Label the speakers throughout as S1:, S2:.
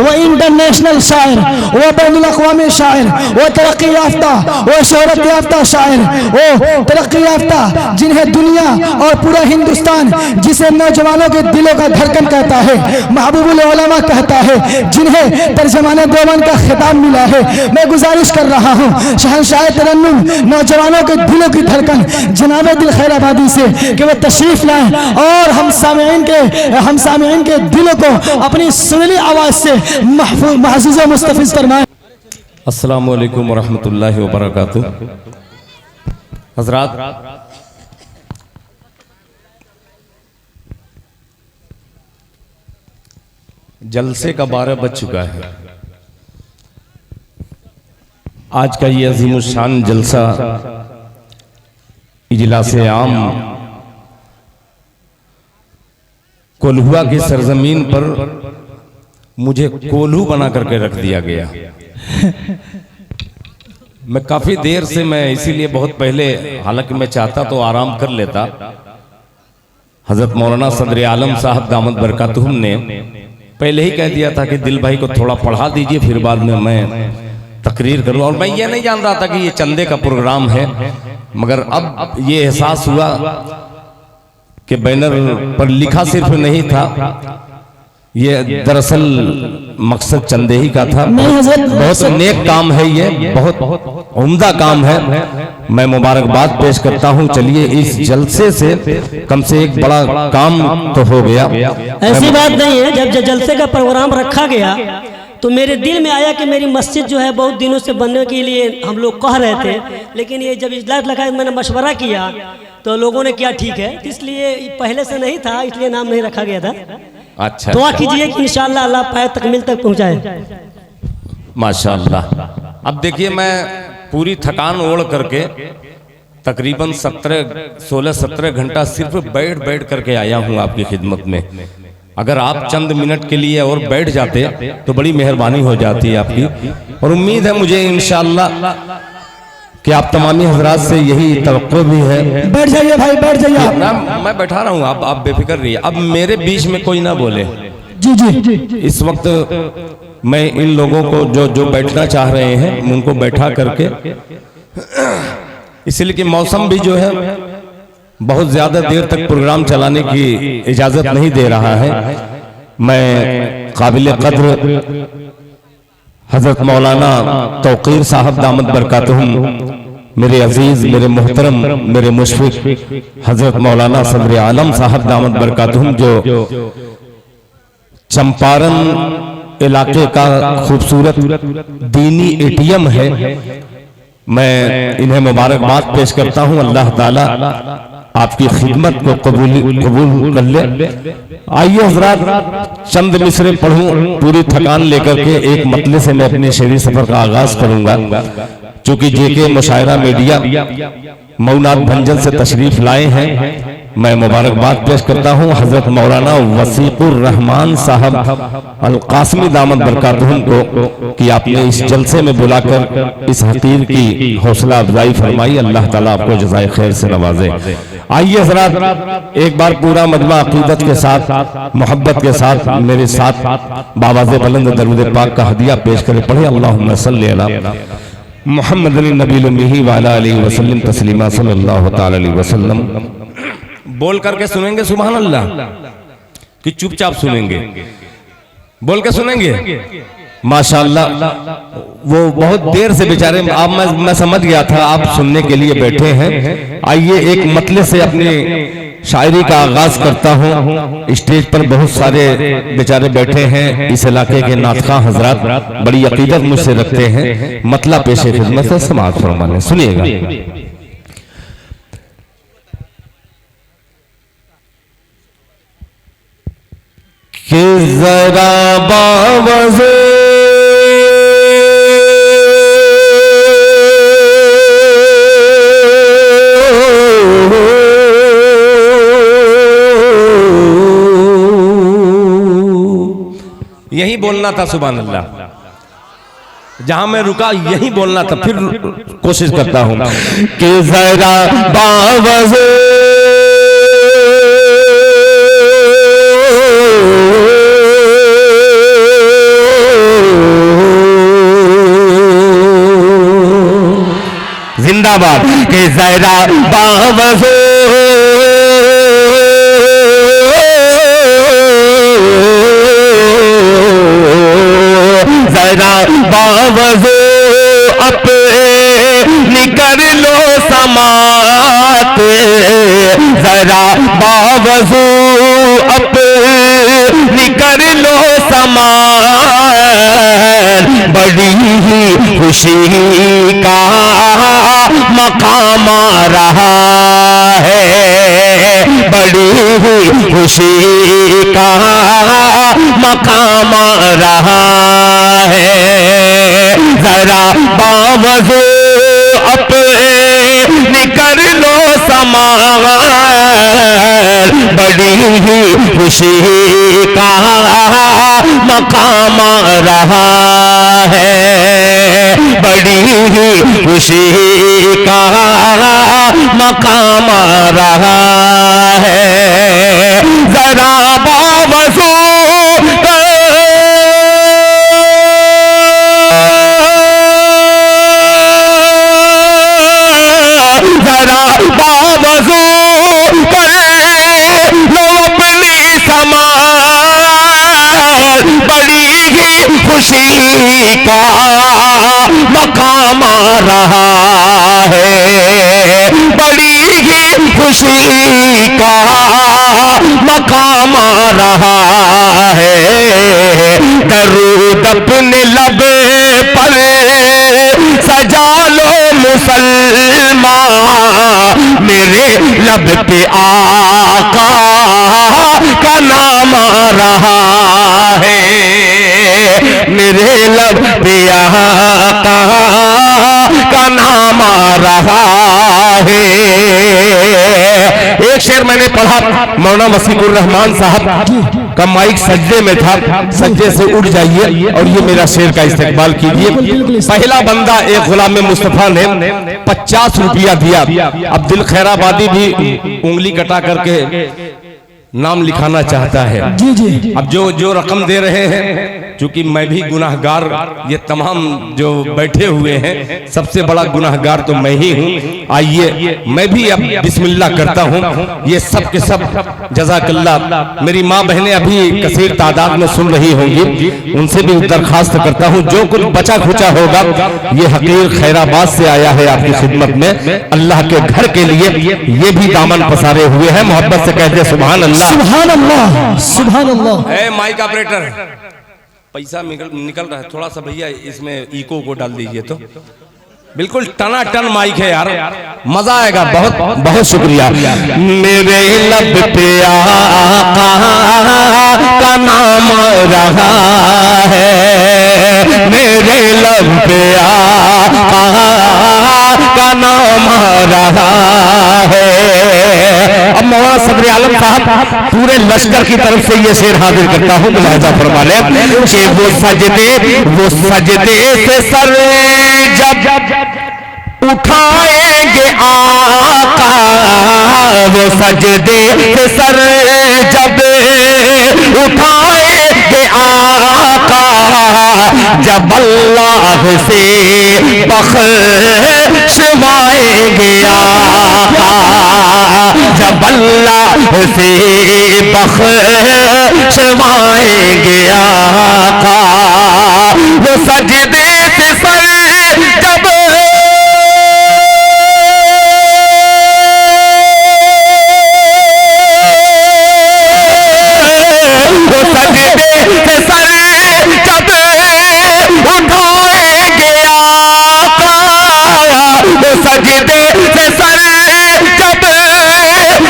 S1: वो इंटरनेशनल शायर, वो बैनुल अक़वामी शायर, वो तरक्की याफ्ता, वो शोहरत याफ्ता शायर, वो तरक्की याफ्ता जिन्हें दुनिया और पूरा हिंदुस्तान, जिसे नौजवानों के दिलों का धड़कन कहता है, महबूबुल उलमा कहता है, जिन्हें तर्जमाने देवान का खिताब मिला है। मैं गुजारिश कर रहा हूँ शहंशाह तरन्नुम, नौजवानों के दिलों की धड़कन जनाब दिल खैराबादी से कि वो तशरीफ लाएं और हम सामईन के दिलों को अपनी सुरीली आवाज से महफूज व मुस्तफिज फरमाएं।
S2: अस्सलामु अलैकुम वरहमतुल्लाहि वबरकातुह। हज़रात, जलसे का 12 बज चुका है। आज का ये अज़ीमुश्शान जलसा इजलासे आम कोल्हुआ की सरजमीन पर मुझे कोल्हू बना करके रख दिया गया। मैं काफी देर से, मैं इसीलिए बहुत पहले, हालांकि मैं चाहता तो आराम कर लेता, हजरत मौलाना सदर आलम साहब दामद बरकातुहुम ने पहले ही कह दिया था कि दिल भाई को थोड़ा पढ़ा दीजिए, फिर बाद में मैं तकरीर करूँ। और मैं ये नहीं जान रहा था कि ये चंदे का प्रोग्राम है, मगर अब ये एहसास हुआ कि बैनर पर लिखा सिर्फ नहीं था, ये दरअसल मकसद चंदे ही का था। बहुत नेक काम है, ये बहुत उम्दा काम है। मैं मुबारकबाद पेश करता हूँ। चलिए, इस जलसे से कम से एक बड़ा काम तो हो गया।
S3: ऐसी बात नहीं है, जब जलसे का प्रोग्राम रखा गया तो मेरे दिल में आया कि मेरी मस्जिद जो है बहुत दिनों से बनने के लिए हम लोग कह रहे थे, लेकिन ये जब इजलास लगा, मैंने मशवरा किया तो लोगों ने किया ठीक है, इसलिए पहले से नहीं था, इसलिए नाम नहीं रखा गया था।
S2: अच्छा,
S3: दुआ कीजिए कि इंशाअल्लाह अल्लाह पाए तकमील तक पहुंचाए।
S2: माशाअल्लाह। अब देखिए, मैं पूरी थकान ओढ़ करके तकरीबन 16-17 घंटा सिर्फ बैठ करके आया हूँ आपकी खिदमत में। अगर आप चंद मिनट के लिए और बैठ जाते तो बड़ी मेहरबानी हो जाती है आपकी। और उम्मीद है मुझे इंशाअल्लाह कि आप तमामी हजरात से यही तवक्को भी है।
S1: बैठ जाइए भाई, बैठ जाइए।
S2: मैं बैठा रहा हूँ, आप बेफिक्र रहिए। अब मेरे बीच में कोई ना बोले।
S1: जी जी।
S2: इस वक्त मैं इन लोगों को जो बैठना चाह रहे हैं उनको बैठा करके, इसलिए कि मौसम भी जो है बहुत ज्यादा देर तक प्रोग्राम चलाने की इजाजत नहीं दे रहा है। मैं काबिल कद्र हजरत मौलाना तौकीर साहब दामद बरकातुहुम, मेरे अजीज, मेरे मोहतरम, मेरे मुशफिक हजरत मौलाना सदर आलम साहब दामद बरकातुहुम, जो चंपारण इलाके का खूबसूरत दीनी एटीएम है, मैं इन्हें मुबारकबाद पेश करता हूँ। अल्लाह ताला आपकी खिदमत को कबूल कर ले। आइए हजरात, चंद मिसरे पढ़ूं, पूरी थकान लेकर के एक मतले से मैं अपने शहरी सफर का आगाज करूंगा। चूंकि जेके मुशायरा मीडिया मऊनाथ भंजन से तशरीफ लाए हैं, मैं मुबारकबाद पेश करता हूँ हजरत मौलाना वसीकुर रहमान साहब अल कासमी दामद बरकातुहुम को कि आपने इस जलसे में बुलाकर इस हकीर की हौसला अफजाई फरमाई। अल्लाह ताला आपको जज़ाए खैर से नवाजे। आइए हजरात, एक बार पूरा मजमा अकीदत के साथ, मोहब्बत के साथ मेरे साथ बाबाज़े बुलंद दरूद पाक का हदिया पेश करें। पढ़े अल्लाहुम्मा सल्ली अला मुहम्मदिन नबील उम्मी व अला आलिहि वसल्लम तस्लीमा सल्लल्लाहु तआला अलैहि वसल्लम। बोल करके सुनेंगे सुभान अल्लाह कि चुपचाप सुनेंगे? बोल के सुनेंगे? माशाअल्लाह। वो बहुत देर से बेचारे, आप मैं समझ गया था आप सुनने के लिए बैठे हैं। आइए एक मतले से अपनी शायरी का आगाज करता हूँ। स्टेज पर बहुत सारे बेचारे बैठे हैं, इस इलाके के नातखां हजरात बड़ी अकीदत मुझसे रखते हैं। मतला पेशे खिदमत से समाअत फरमाने, सुनिएगा। कि जरा बावज़े यही बोलना था सुभान अल्लाह। जहां मैं रुका यही बोलना था, फिर कोशिश करता हूं कि जरा बावज़े जिंदाबाद के जरा बावजू जरा बावजू अपनी कर लो समात, जरा बावजू अपनी कर लो समात, बड़ी ही खुशी का मकाम आ रहा है, बड़ी ही खुशी का मकाम आ रहा है, जरा बावजू अपने कर लो समात, बड़ी ही खुशी का मकाम आ रहा है, बड़ी ही खुशी का मकाम आ रहा है, जरा बावजू जरा बावजू लो अपनी समाज, बड़ी ही खुशी का मकाम आ रहा है, बड़ी ही खुशी का मकाम आ रहा है, दरूद अपने लब पर सजा लो मुसलमान, मेरे लब पे आका का नाम आ रहा है, मेरे लब पे आका का नाम आ रहा है। एक शेर मैंने पढ़ा, मौलाना मसीहुर रहमान साहब का माइक सज्जे में था, सज्जे से उठ जाइए और ये मेरा शेर का इस्तेमाल कीजिए। पहला बंदा एक गुलाम मुस्तफा ने 50 रुपया दिया। अब दिल खैराबादी भी उंगली कटा करके नाम लिखाना चाहता है।
S1: जी जी।
S2: अब जो रकम दे रहे हैं, चूंकि मैं भी गुनाहगार, ये तमाम जो बैठे हुए हैं सबसे बड़ा गुनाहगार तो मैं ही हूँ। आइए मैं भी अब बिस्मिल्लाह करता हूँ। ये सब के सब जज़ाकल्लाह। मेरी माँ बहनें अभी कसीर तादाद में सुन रही होंगी, उनसे भी दरखास्त करता हूँ जो कुछ बचा खुचा होगा ये हकीर खैराबाद से आया है आपकी खिदमत में, अल्लाह के घर के लिए ये भी दामन पसारे हुए हैं। मोहब्बत से कहते सुभान अल्लाह,
S1: सुभान अल्लाह, सुभान अल्लाह।
S2: माइक ऑपरेटर पैसा निकल रहा है, थोड़ा सा भैया इसमें इको को डाल दीजिए तो। बिल्कुल टनाटन माइक है यार, मजा आएगा। बहुत बहुत शुक्रिया। मेरे लब पे आका का नाम रहा है, मेरे लब पे आका का नाम रहा है। अब मौलाना सदर आलम साहब पूरे लश्कर की तरफ से ये शेर हाजिर करता हूँ, मुलाहिजा फरमा लें कि वो सजदे से सर जब उठाएंगे आका, वो सजदे से सर जब उठाएंगे आका, जब अल्लाह से बख्शवाएंगे आका, जब अल्लाह से बख्शवाएंगे आका, वो सजदे से सर जब सजदे से सर जब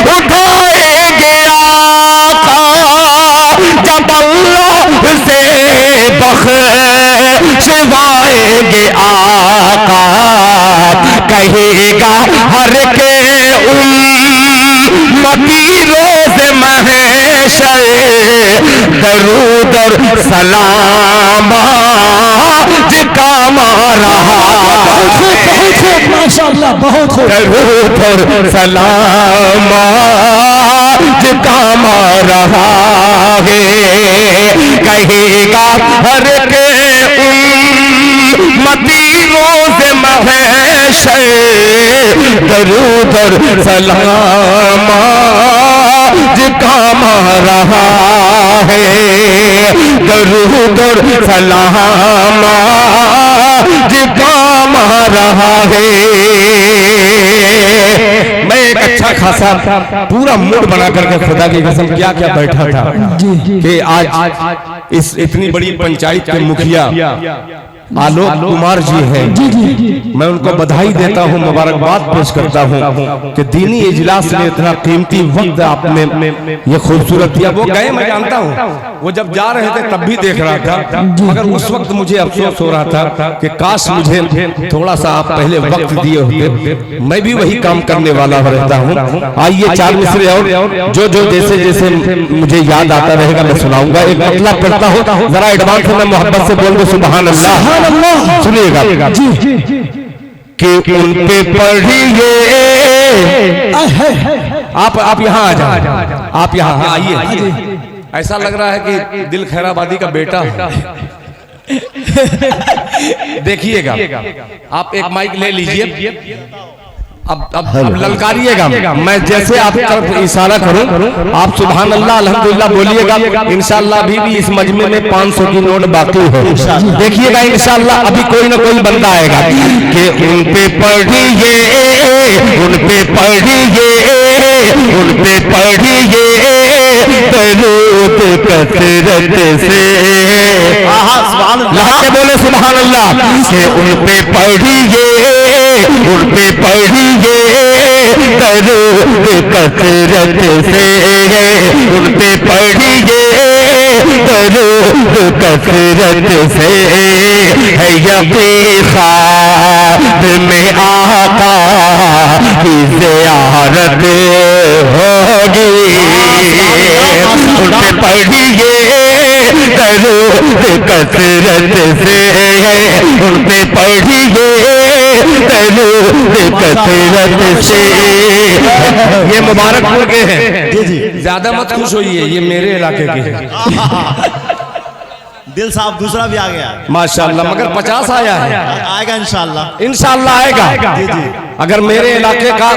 S2: उठाएंगे आका, जब अल्लाह से बख्शवाएंगे आका, कहेगा हर के उम्मती रोज़ महशर दरूद और सलाम काम रहा,
S1: माशाअल्लाह, बहुत खूब।
S2: दरूद और सलाम काम रहा है, कहेगा हर के उम्मती रोज़ महशर महशर दरूद और सलाम आज काम रहा है, दरूद और सलाम आज काम रहा है। मैं एक अच्छा खासा पूरा मूड बना करके खुदा की कसम क्या क्या बैठा था कि आज इस इतनी बड़ी पंचायत के मुखिया आलोक कुमार जी हैं, मैं उनको बधाई देता हूं, मुबारकबाद पेश करता हूं कि दीनी इजलास में इतना कीमती वक्त आपने ये खूबसूरत दिया। वो गए मैं जानता हूं, वो जब जा रहे थे तब भी देख रहा था, मगर उस वक्त मुझे अफसोस हो रहा था कि काश मुझे थोड़ा सा आप पहले वक्त दिए होते, मैं भी वही काम करने वाला रहता हूँ। आइए चार मिसरे और जो जो जैसे जैसे मुझे याद आता रहेगा मैं सुनाऊंगा। एक मतलब करता हूँ, जरा एडवांस में मोहब्बत से बोल दो सुभान अल्लाह। सुनिएगा कि उन पे पढ़िए, आप यहाँ आ जाओ, आप यहाँ आइए। ऐसा लग रहा है कि दिल खैराबादी का बेटा देखिएगा। आप एक माइक ले लीजिए, अब ललकारिएगा, मैं जैसे आप तरफ इशारा करूं आप सुभान अल्लाह अल्हम्दुलिल्लाह बोलिएगा। इंशाअल्लाह अभी भी इस मजमे में 500 की नोट बाकी हो, देखिएगा इंशाअल्लाह अभी कोई ना कोई बंदा आएगा कि उन पे पढ़िए, उन पे पढ़िए, उन पे पढ़िए दरूद कसरत से, लाके बोले सुभान अल्लाह कि उन पे पढ़िए, उन पे पढ़िए दरूद कसरत से, उन पे पढ़िए दरूद कसरत से, है यकीन ख्वाब में आका की ज़ियारत होगी। उन पे पढ़िए दरूद कसरत से, उन पे पढ़िए दरूद कसरत से। ये मुबारक हो गए हैं, ज्यादा मत खुश होइए, ये मेरे इलाके के हैं।
S4: दिल साहब दूसरा भी आ गया
S2: माशाल्लाह, मगर 50 आया है,
S4: आएगा इंशाल्लाह,
S2: इंशाल्लाह आएगा।
S4: जी जी।
S2: अगर मेरे इलाके का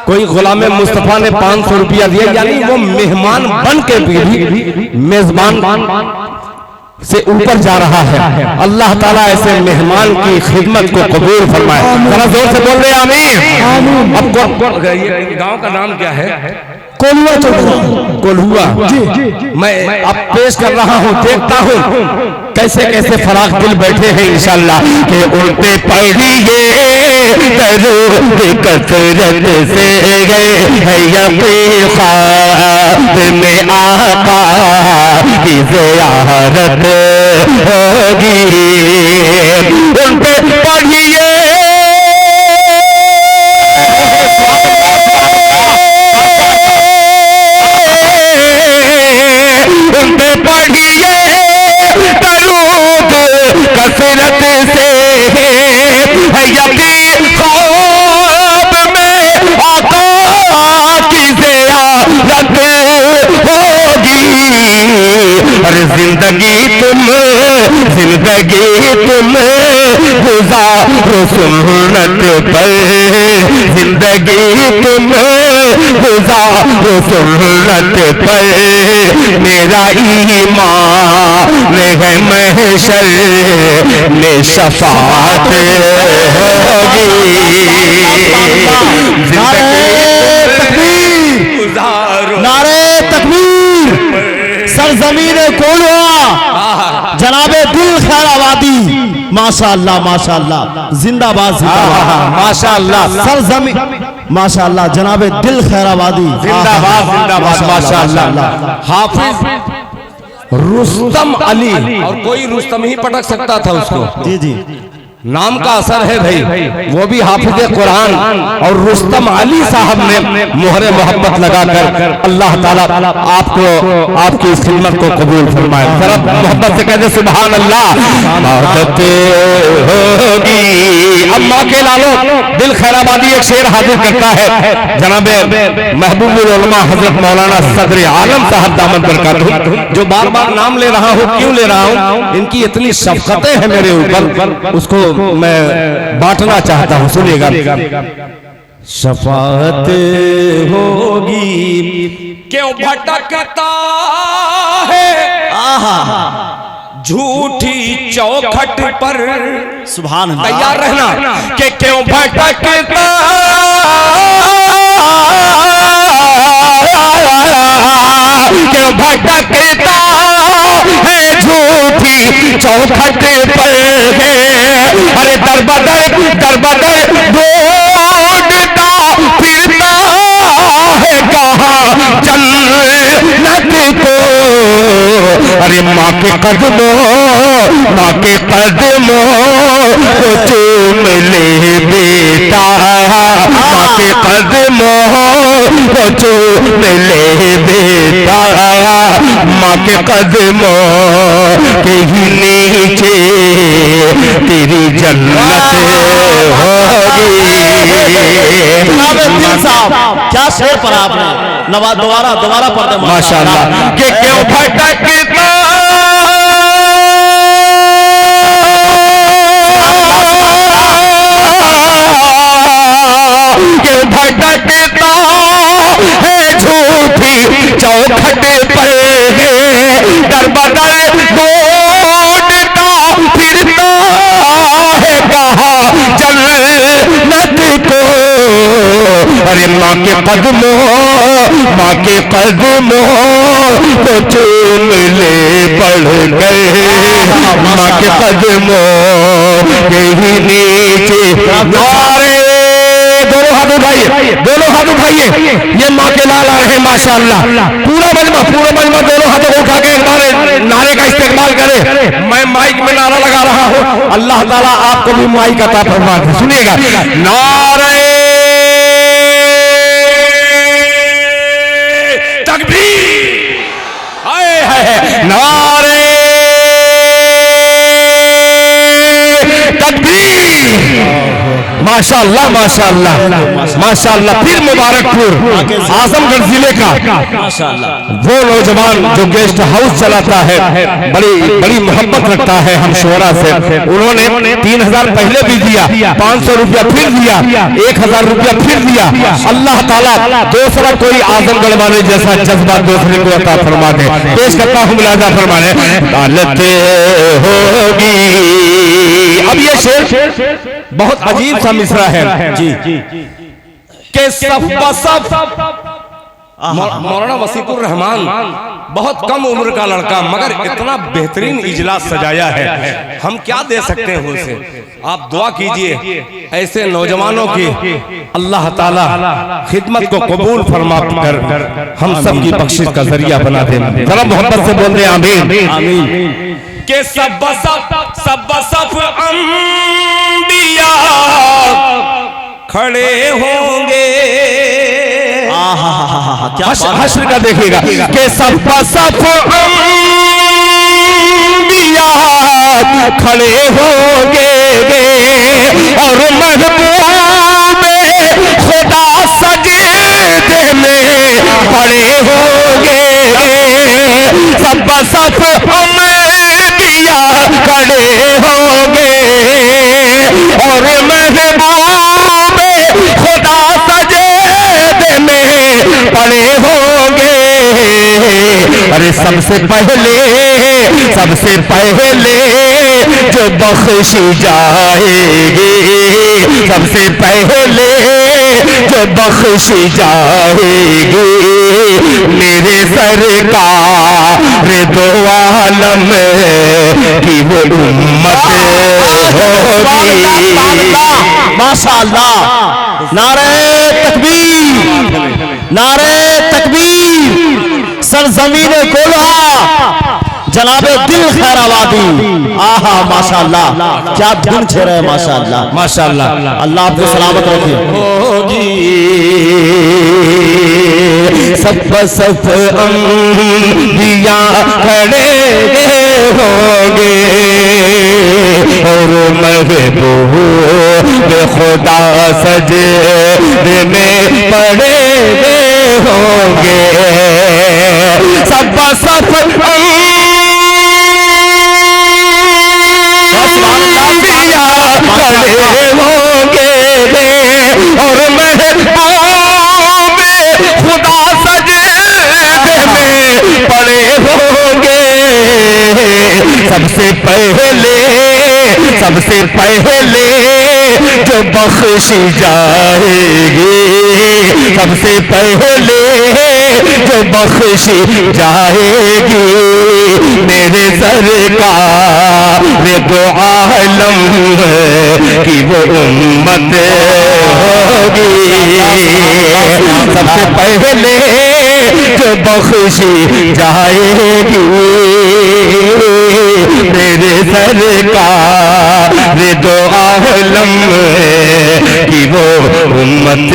S2: कोई गुलाम मुस्तफा ने 500 रुपया दिया, यानी वो मेहमान बन के भी मेजबान से ऊपर जा रहा है। अल्लाह ताला ऐसे मेहमान की खिदमत को कबूल फरमाए। जरा जोर से बोल रहे आमीन। अब गांव का नाम क्या है? कोल्हुआ। मैं अब पेश कर रहा हूँ, देखता हूँ कैसे कैसे फराख दिल बैठे हैं इंशाअल्लाह कि उन पे पढ़िए दरूद कसरत से, है यकीन ख्वाब में आका की ज़ियारत होगी। उन पे पढ़िए, उन पे पढ़िए दरूद कसरत से, है यकीन ख्वाब में आका की ज़ियारत होगी। और जिंदगी तुम गुजारो सुन्नत पर, जिंदगी तुम गुजारो सुन्नत पर, मेरा ईमान है महशर में शफाअत होगी।
S4: नारे तकबीर, सरजमीन कोल्हुआ, जनाबे दिल खैराबादी, माशाअल्लाह माशाअल्लाह, जिंदाबाद जिंदाबाद,
S2: माशाअल्लाह,
S4: सरजमीन माशाअल्लाह, जनाबे दिल खैराबादी,
S2: जिंदाबाद जिंदाबाद, माशाअल्लाह। हाफिज रुस्तम अली, और कोई रुस्तम ही पटक सकता था उसको,
S4: जी जी,
S2: नाम का असर है भाई। वो भी हाफिज कुरान, और रुस्तम अली साहब ने मोहरे मोहब्बत लगाकर अल्लाह ताला आपको आपकी इस खिदमत को कबूल फरमाए। जरा मोहब्बत से कहते सुभान अल्लाह। मोहब्बत होगी अब माँ के लालो दिल खैराबादी एक शेर हाजिर करता है जनाब महबूबुल उलमा हजरत मौलाना सदर आलम साहब दामद बरकातहू, जो बार बार नाम ले रहा हूँ, क्यों ले रहा हूँ, इनकी इतनी शफकतें हैं मेरे ऊपर, उसको मैं बांटना चाहता हूँ। सुनिएगा। शफाअत होगी क्यों भटकता है झूठी चौखट पर,
S4: सुभान अल्लाह।
S2: तैयार रहना कि क्यों भटकता क्यों भटकता है झूठी चौखट पर है, अरे दरबदर दरबदर ढूंढता फिरता है कहाँ जन्नत को, अरे माँ के कदमों को चूम ले बेटा, माँ के कदमों को चूम ले बेटा, माँ के कदमों के ही नीचे तेरी जन्नत होगी।
S4: क्या शेर पर आपने दोबारा पढ़ दे
S2: माशाअल्लाह। कि क्यों भटकता क्यों भटकता है झूठी चौखट पर है, दरबदर ढूंढता फिरता है कहाँ जन्नत को, अरे माँ के कदमों को चूम ले बढ़ गए, माँ के कदमों के ही नीचे। दोनों हाथ उठाइए, दोनों हाथ उठाइए, ये माँ के लाल आ रहे हैं माशाअल्लाह। पूरा मजमा दोनों हाथों को उठा के एक बार नारे का इस्तेमाल करे। मैं माइक में नारा लगा रहा हूँ, अल्लाह ताला आपको भी माइक अता फरमा दे। सुनिएगा। नारे नारे तकबीर। माशाअल्लाह माशाअल्लाह माशाअल्लाह। फिर मुबारकपुर आजमगढ़ जिले का वो नौजवान जो गेस्ट हाउस चलाता है, बड़ी मोहब्बत रखता है हम शोरा से, उन्होंने 3000 पहले भी दिया, 500 रुपया फिर दिया, 1000 रुपया फिर दिया। अल्लाह ताला दूसरा कोई आजमगढ़ वाले जैसा जज्बा दूसरे को अता फरमा दे। पेश करता हूँ मुलाजा फरमाने। अदालत होगी। अब ये शेर बहुत अजीब सा मिसरा है जी के सफ मौलाना वसीकुर रहमान बहुत कम उम्र का लड़का, मगर इतना बेहतरीन इजलास सजाया है, हम क्या दे सकते हैं उसे। आप दुआ कीजिए ऐसे नौजवानों की अल्लाह ताला खिदमत को कबूल फरमा कर हम सब की बख्शिश का जरिया बना दे। जरा मोहब्बत से बोल रहे आमीन आमीन। के सब अंबिया खड़े होंगे, हश्र का देखिएगा कि सब अंबिया खड़े होंगे और महबूबे खुदा सजदे में खड़े होंगे, सब अंबिया खड़े होंगे और महबूबे खुदा सजदे में पड़े होंगे। अरे सबसे पहले जो बख्शी जाएगी, सबसे पहले जो बख्शी जाएगी मेरे सरकार दो आलम की वो उम्मत होगी। माशाअल्लाह। नारे तकबीर, नारे तकबीर। सरजमीन कोल्हा जनाबे दिल खैराबादी। आहा माशाअल्लाह, क्या धुन छे रहे हैं माशाअल्लाह माशाअल्लाह। अल्लाह आपको सलामत रखे। होगी सब अंबिया खड़े होंगे और महबूब खुदा सजदे में पड़े होंगे। सब सब खड़े होंगे और महबूब खुदा सजदे में पड़े होंगे। सबसे पहले जो बख्शी जाएगी, सबसे पहले जो बख्शी जाएगी मेरे सरकार दो आलम की वो उम्मत होगी। सबसे पहले जो बख्शी जाएगी मेरे सरकार दो आलम की वो उम्मत